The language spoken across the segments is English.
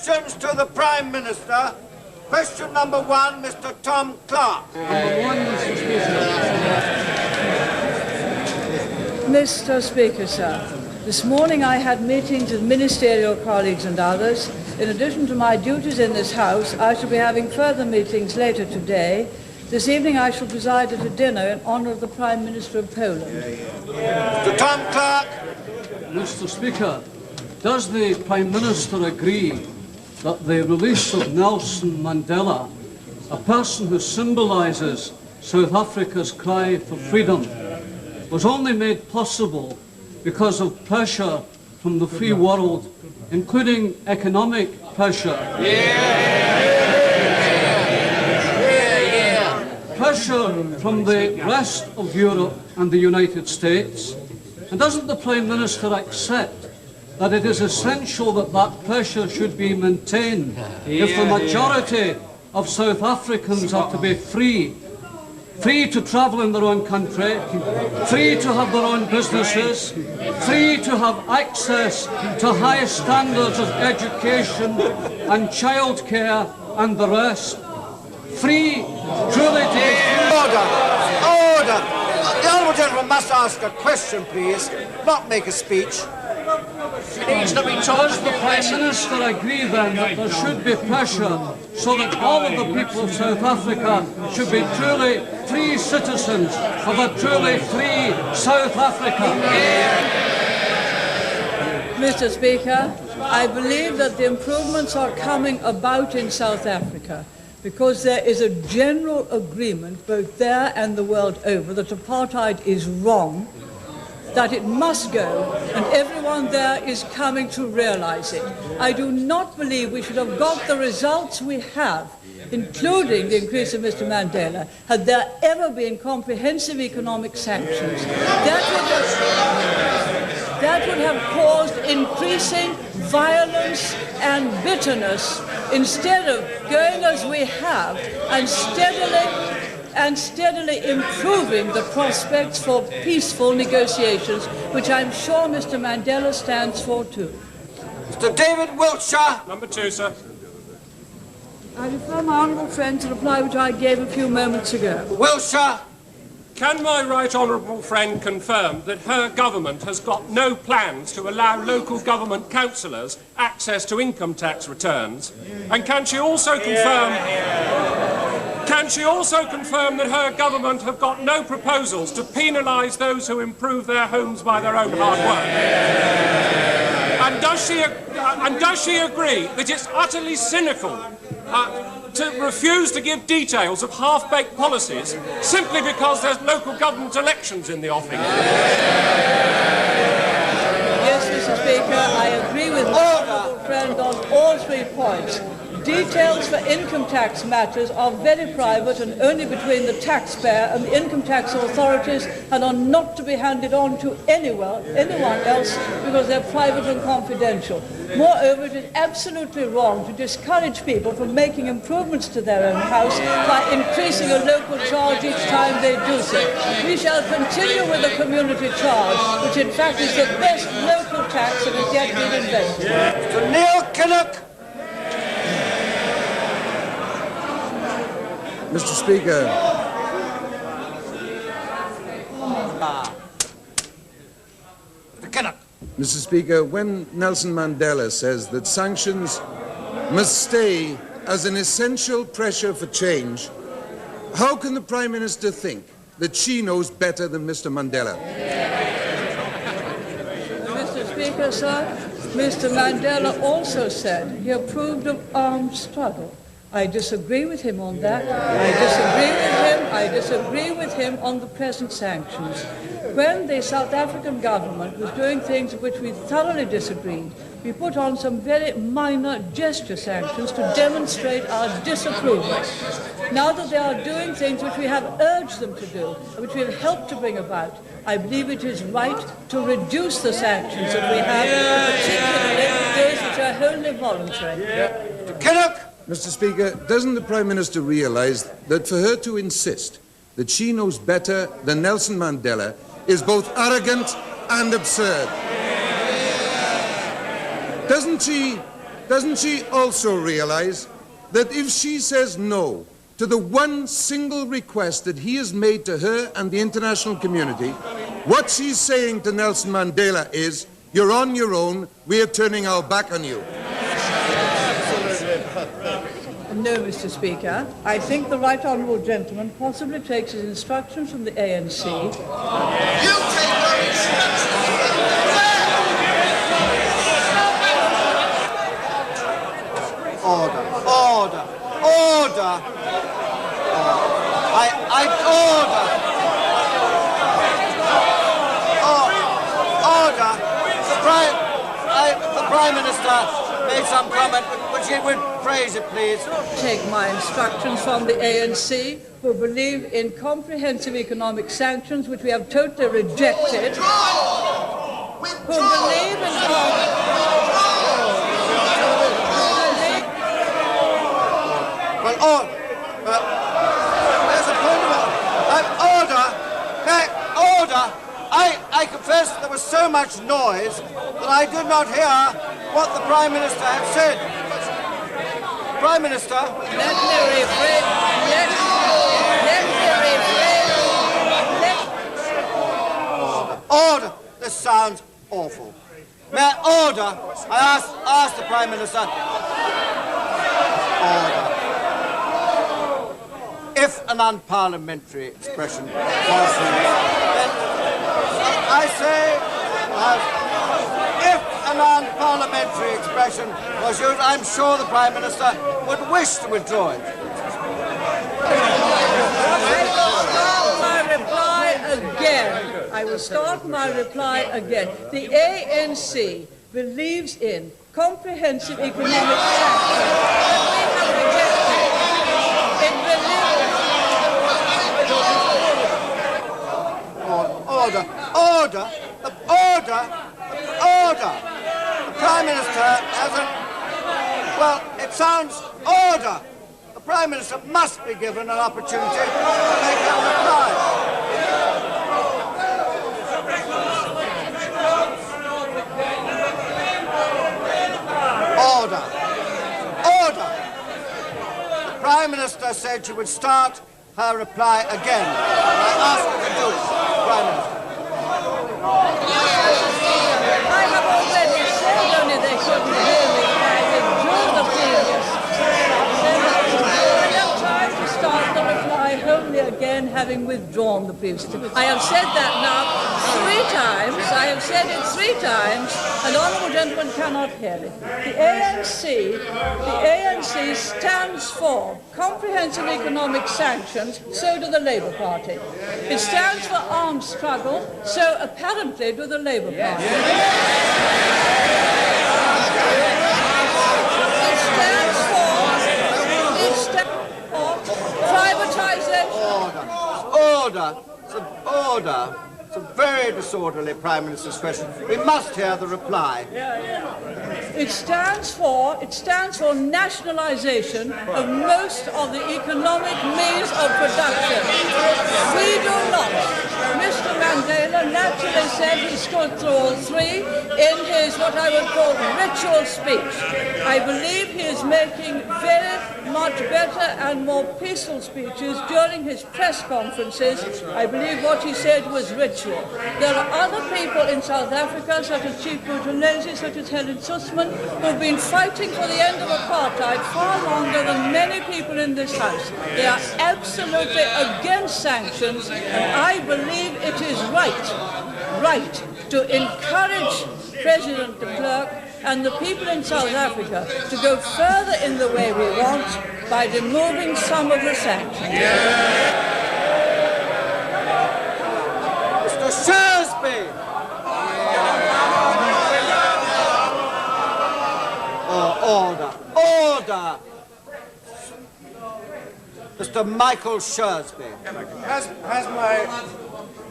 Questions to the Prime Minister. Question number 1, Mr. Tom Clark. Number 1, Mr. Speaker. Mr. Speaker, sir, this morning I had meetings with ministerial colleagues and others. In addition to my duties in this House, I shall be having further meetings later today. This evening I shall preside at a dinner in honour of the Prime Minister of Poland. Mr. Tom Clark. Mr. Speaker, does the Prime Minister agree that the release of Nelson Mandela, a person who symbolises South Africa's cry for freedom, was only made possible because of pressure from the free world, including economic pressure? Pressure from the rest of Europe and the United States? And doesn't the Prime Minister accept that it is essential that that pressure should be maintained if the majority of South Africans are to be free to travel in their own country, free to have their own businesses, free to have access to high standards of education and childcare and the rest, free truly to be... Order! The honourable gentleman must ask a question, please, not make a speech. Does the Prime Minister agree then that there should be pressure so that all of the people of South Africa should be truly free citizens of a truly free South Africa? Mr. Speaker, I believe that the improvements are coming about in South Africa because there is a general agreement both there and the world over that apartheid is wrong, that it must go, and everyone there is coming to realize it. I do not believe we should have got the results we have, including the increase of Mr. Mandela, had there ever been comprehensive economic sanctions. That would have caused increasing violence and bitterness instead of going as we have and steadily improving the prospects for peaceful negotiations, which I'm sure Mr. Mandela stands for too. Mr. David Wiltshire. Number 2, sir. I refer my honourable friend to the reply which I gave a few moments ago. Wiltshire. Can my right honourable friend confirm that her government has got no plans to allow local government councillors access to income tax returns? And can she also confirm that her government have got no proposals to penalise those who improve their homes by their own hard work? And does she agree that it's utterly cynical to refuse to give details of half-baked policies simply because there's local government elections in the offing? Yes, Mr. Speaker, I agree with my honourable friend on all 3 points. Details for income tax matters are very private and only between the taxpayer and the income tax authorities, and are not to be handed on to anyone else because they're private and confidential. Moreover, it is absolutely wrong to discourage people from making improvements to their own house by increasing a local charge each time they do so. We shall continue with the community charge, which in fact is the best local tax that has yet been invented. Mr. Neil Kinnock. Mr. Speaker. Mr. Kinnock. Mr. Speaker, when Nelson Mandela says that sanctions must stay as an essential pressure for change, how can the Prime Minister think that she knows better than Mr. Mandela? Mr. Speaker, sir, Mr. Mandela also said he approved of armed struggle. I disagree with him on that. I disagree with him on the present sanctions. When the South African government was doing things of which we thoroughly disagreed, we put on some very minor gesture sanctions to demonstrate our disapproval. Now that they are doing things which we have urged them to do, and which we have helped to bring about, I believe it is right to reduce the sanctions that we have, particularly those which are wholly voluntary. Kinnock. Mr. Speaker, doesn't the Prime Minister realise that for her to insist that she knows better than Nelson Mandela is both arrogant and absurd? Doesn't she doesn't she also realize that if she says no to the one single request that he has made to her and the international community, what she's saying to Nelson Mandela is, you're on your own, we are turning our back on you? No, Mr. Speaker. I think the right honourable gentleman possibly takes his instructions from the ANC. You take your instructions! Order, order, order! I order! Order! The Prime Minister made some comment, but she would phrase it, please. Take my instructions from the ANC, who believe in comprehensive economic sanctions, which we have totally rejected. Who believe in there's a point of order. Order. I confess there was so much noise that I did not hear what the Prime Minister had said. Prime Minister. Let me rephrase. Order. This sounds awful. May I order? I ask the Prime Minister. Order. If an unparliamentary expression was used, then I say, if an unparliamentary expression was used, I'm sure the Prime Minister would wish to withdraw it. I will start my reply again. The ANC believes in comprehensive economic sanctions that we have rejected. It Order. The Prime Minister hasn't... Well, it sounds order. The Prime Minister must be given an opportunity to make a reply. Order. The Prime Minister said she would start her reply again. I ask her to do it, Prime Minister. I have already said, only they couldn't hear me. I withdrew the previous. I have time to start the reply only again, having withdrawn the previous. I have said that now 3 times. I have said it 3 times. An honourable gentleman cannot hear it. The ANC stands for comprehensive economic sanctions, so do the Labour Party. It stands for armed struggle, so apparently do the Labour Party. It stands for privatisation. Order. It's a very disorderly Prime Minister's question. We must hear the reply. It stands for nationalisation of most of the economic means of production. We do not. Mr. Mandela naturally said he stood through all 3 in his what I would call ritual speech. I believe he is making very much better and more peaceful speeches during his press conferences. I believe what he said was ritual. There are other people in South Africa, such as Chief Buthelezi, such as Helen Suzman, who have been fighting for the end of apartheid far longer than many people in this House. They are absolutely against sanctions, and I believe it is right to encourage President de Klerk and the people in South Africa to go further in the way we want by removing some of the sanctions. Mr. Shrewsbury! Order! Mr. Michael Shrewsbury.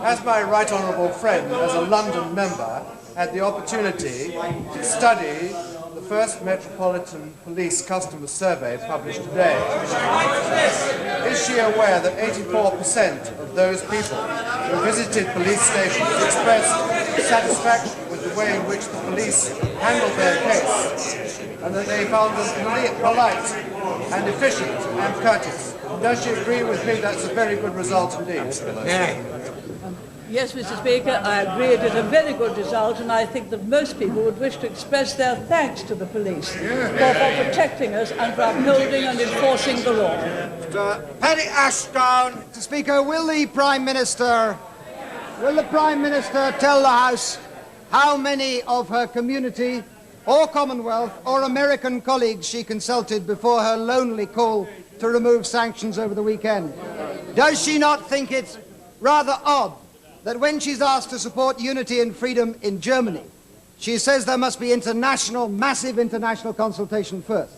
Has my right honourable friend, as a London member, had the opportunity to study the first Metropolitan Police Customer Survey published today? Is she aware that 84% of those people who visited police stations expressed satisfaction with the way in which the police handled their case? and that they found them polite and efficient and courteous. Does she agree with me that's a very good result indeed? Yes, Mr. Speaker, I agree it is a very good result, and I think that most people would wish to express their thanks to the police for protecting us and for upholding and enforcing the law. Penny Ashdown. Mr. Speaker, will the Prime Minister tell the House how many of her community or Commonwealth or American colleagues she consulted before her lonely call to remove sanctions over the weekend? Does she not think it rather odd that when she's asked to support unity and freedom in Germany, she says there must be massive international consultation first?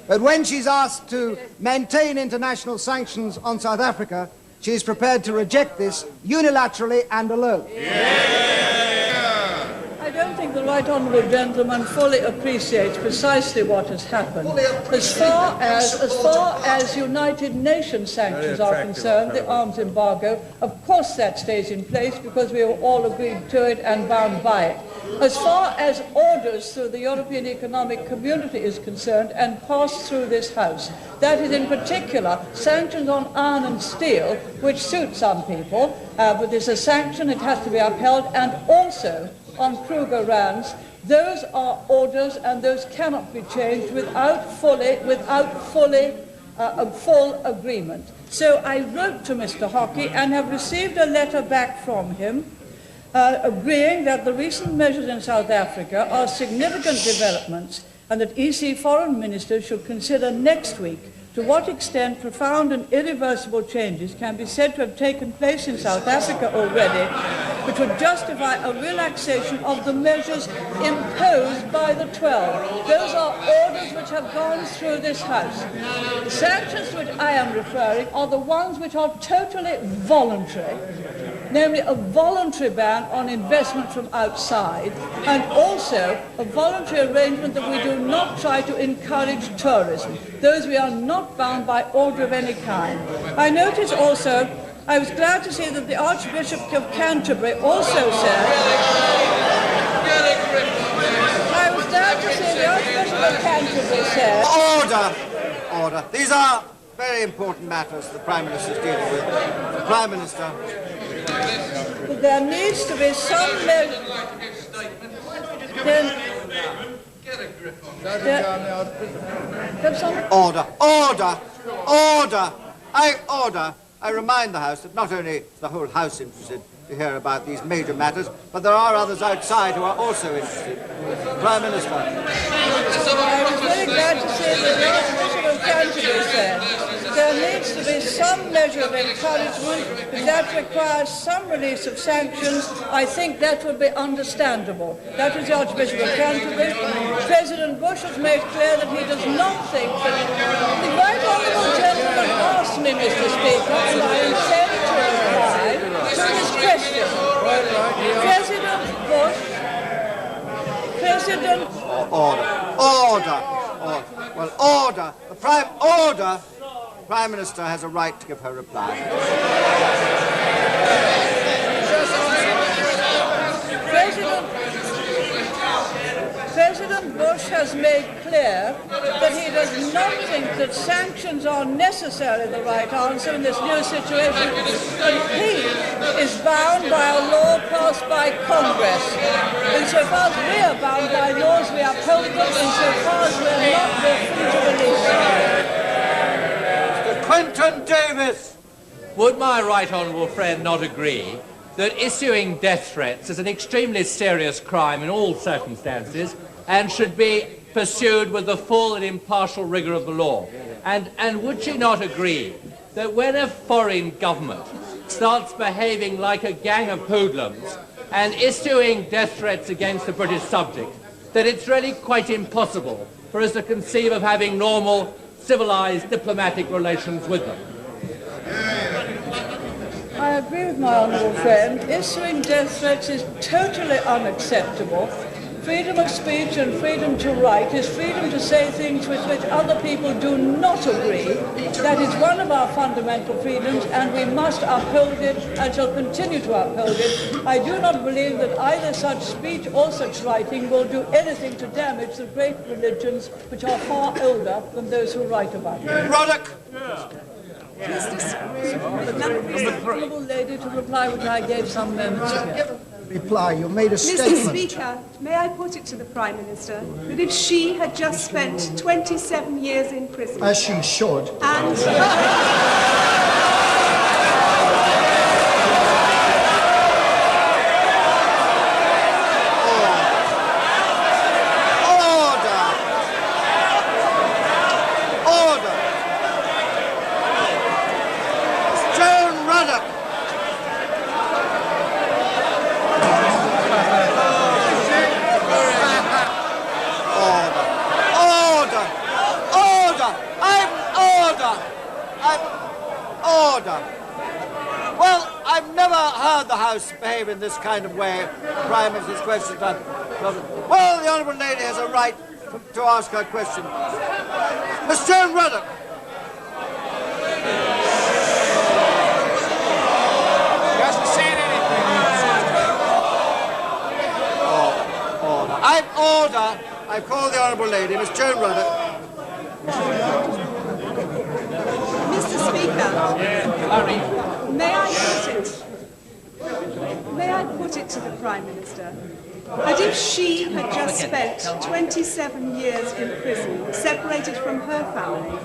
But when she's asked to maintain international sanctions on South Africa, she's prepared to reject this unilaterally and alone. I don't think the right honourable gentleman fully appreciates precisely what has happened. As far as United Nations sanctions are concerned, the arms embargo, of course that stays in place because we have all agreed to it and bound by it. As far as orders through the European Economic Community is concerned and passed through this House, that is in particular sanctions on iron and steel, which suit some people, but it's a sanction, it has to be upheld, and also on Kruger Rands, those are orders and those cannot be changed without full agreement. So I wrote to Mr. Hockey and have received a letter back from him agreeing that the recent measures in South Africa are significant developments and that EC foreign ministers should consider next week to what extent profound and irreversible changes can be said to have taken place in South Africa already, which would justify a relaxation of the measures imposed by the 12. Those are orders which have gone through this House. The sanctions to which I am referring are the ones which are totally voluntary, namely a voluntary ban on investment from outside, and also a voluntary arrangement that we do not try to encourage tourism. Those we are not bound by order of any kind. I notice also, I was glad to see that the Archbishop of Canterbury also said, Order. These are very important matters the Prime Minister is dealing with. The Prime Minister. But there needs to be some measure. Order. I remind the House that not only is the whole House interested to hear about these major matters, but there are others outside who are also interested. Prime Minister. I was very glad to see that the Archbishop of Canterbury said there needs to be some measure of encouragement. If that requires some release of sanctions, I think that would be understandable. That is the Archbishop of Canterbury. President Bush has made clear that he does not think that... The right honourable gentleman asked me, Mr. Speaker, and I intend to reply to his question. Order. The Prime Minister has a right to give her reply. President Bush has made clear that he does not think that sanctions are necessarily the right answer in this new situation, and he is bound by a law passed by Congress. Insofar as we are bound by laws, we uphold them. Insofar as we are not, we're free to release them. Mr. Quentin Davis. Would my right honourable friend not agree that issuing death threats is an extremely serious crime in all circumstances and should be pursued with the full and impartial rigour of the law? And would she not agree that when a foreign government starts behaving like a gang of hoodlums and issuing death threats against the British subject, that it's really quite impossible for us to conceive of having normal, civilised diplomatic relations with them? I agree with my honourable friend. Issuing death threats is totally unacceptable. Freedom of speech and freedom to write is freedom to say things with which other people do not agree. That is one of our fundamental freedoms, and we must uphold it and shall continue to uphold it. I do not believe that either such speech or such writing will do anything to damage the great religions which are far older than those who write about them. Roddick! The honourable lady to reply which I gave some moments ago. Reply, you made a Mr. statement. Speaker, may I put it to the Prime Minister that if she had just spent 27 years in prison... As she should. And... Well, I've never heard the House behave in this kind of way. Prime Minister's question time. Well, the Honourable Lady has a right to ask her question. Miss Joan Ruddock. He hasn't said anything. Order. I call the Honourable Lady, Miss Joan Ruddock. Mr. Speaker, may I put it to the Prime Minister that if she had just spent 27 years in prison, separated from her family,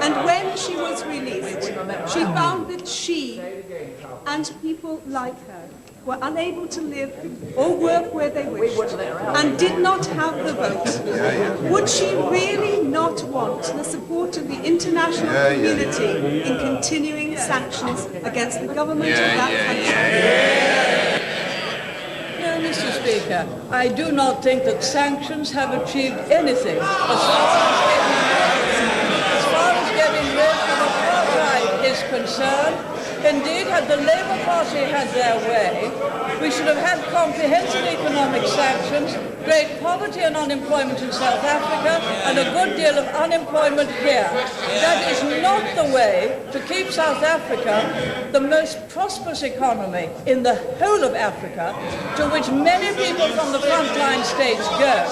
and when she was released, she found that she and people like her were unable to live or work where they wished and did not have the vote, would she really not want the support of the international community in continuing sanctions against the government of that country? No, Mr. Speaker, I do not think that sanctions have achieved anything as far as getting rid of apartheid is concerned. Indeed, had the Labour Party had their way, we should have had comprehensive economic sanctions, great poverty and unemployment in South Africa, and a good deal of unemployment here. That is not the way to keep South Africa the most prosperous economy in the whole of Africa, to which many people from the frontline states go,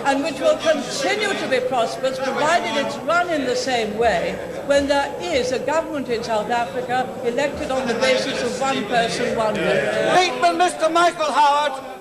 and which will continue to be prosperous provided it's run in the same way when there is a government in South Africa elected on the basis of one person, one vote. Mr. Michael Howard.